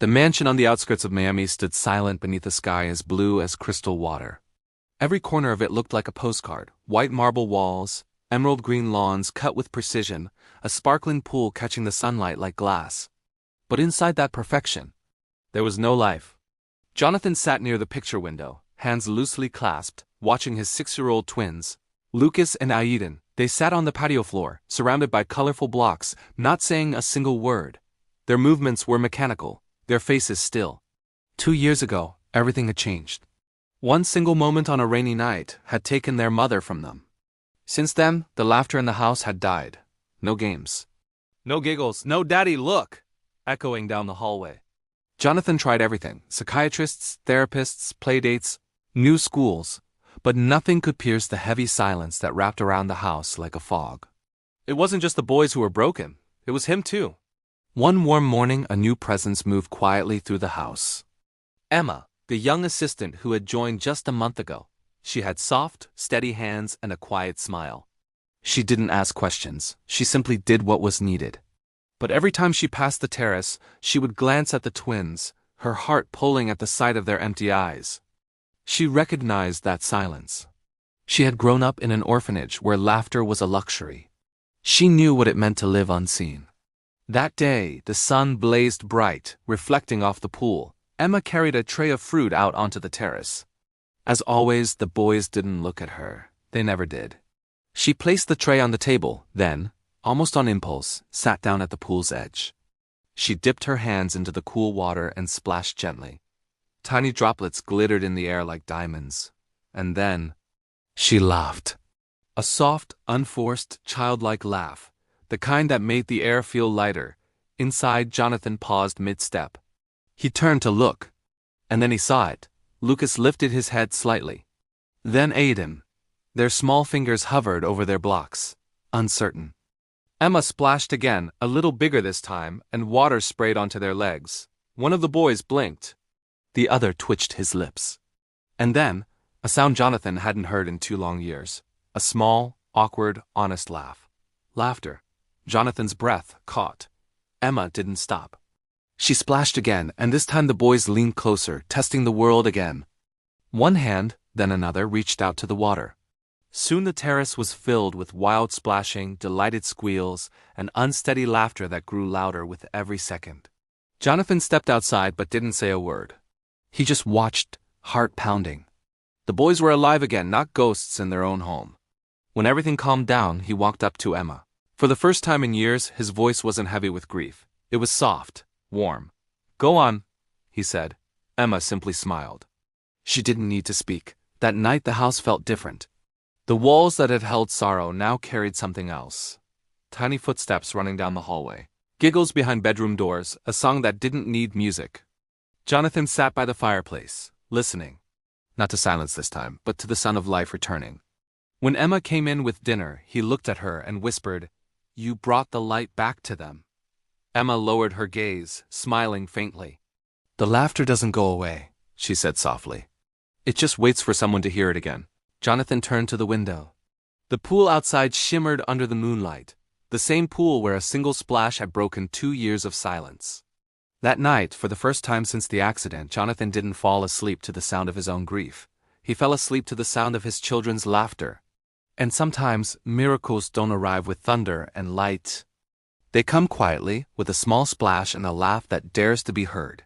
The mansion on the outskirts of Miami stood silent beneath a sky as blue as crystal water. Every corner of it looked like a postcard: white marble walls, emerald green lawns cut with precision, a sparkling pool catching the sunlight like glass. But inside that perfection, there was no life. Jonathan sat near the picture window, hands loosely clasped, watching his 6-year-old twins, Lucas and Aiden. They sat on the patio floor, surrounded by colorful blocks, not saying a single word. Their movements were mechanical, their faces still. 2 years ago, everything had changed. One single moment on a rainy night had taken their mother from them. Since then, the laughter in the house had died. No games. No giggles, no "Daddy, look!" echoing down the hallway. Jonathan tried everything: psychiatrists, therapists, playdates, new schools, but nothing could pierce the heavy silence that wrapped around the house like a fog. It wasn't just the boys who were broken, it was him too. One warm morning, a new presence moved quietly through the house. Emma, the young assistant who had joined just a month ago. She had soft, steady hands and a quiet smile. She didn't ask questions, she simply did what was needed. But every time she passed the terrace, she would glance at the twins, her heart pulling at the sight of their empty eyes. She recognized that silence. She had grown up in an orphanage where laughter was a luxury. She knew what it meant to live unseen. That day, the sun blazed bright, reflecting off the pool. Emma carried a tray of fruit out onto the terrace. As always, the boys didn't look at her. They never did. She placed the tray on the table, then, almost on impulse, sat down at the pool's edge. She dipped her hands into the cool water and splashed gently. Tiny droplets glittered in the air like diamonds. And then, she laughed. A soft, unforced, childlike laugh, the kind that made the air feel lighter. Inside, Jonathan paused mid-step. He turned to look, and then he saw it. Lucas lifted his head slightly. Then Aiden. Their small fingers hovered over their blocks, uncertain. Emma splashed again, a little bigger this time, and water sprayed onto their legs. One of the boys blinked. The other twitched his lips. And then, a sound Jonathan hadn't heard in 2 long years. A small, awkward, honest laugh. Laughter. Jonathan's breath caught. Emma didn't stop. She splashed again, and this time the boys leaned closer, testing the world again. One hand, then another, reached out to the water. Soon the terrace was filled with wild splashing, delighted squeals, and unsteady laughter that grew louder with every second. Jonathan stepped outside but didn't say a word. He just watched, heart pounding. The boys were alive again, not ghosts in their own home. When everything calmed down, he walked up to Emma. For the first time in years, his voice wasn't heavy with grief. It was soft, warm. "Go on," he said. Emma simply smiled. She didn't need to speak. That night the house felt different. The walls that had held sorrow now carried something else. Tiny footsteps running down the hallway. Giggles behind bedroom doors, a song that didn't need music. Jonathan sat by the fireplace, listening. Not to silence this time, but to the sound of life returning. When Emma came in with dinner, he looked at her and whispered, "You brought the light back to them." Emma lowered her gaze, smiling faintly. "The laughter doesn't go away," she said softly. "It just waits for someone to hear it again." Jonathan turned to the window. The pool outside shimmered under the moonlight, the same pool where a single splash had broken 2 years of silence. That night, for the first time since the accident, Jonathan didn't fall asleep to the sound of his own grief. He fell asleep to the sound of his children's laughter. And sometimes, miracles don't arrive with thunder and light. They come quietly, with a small splash and a laugh that dares to be heard.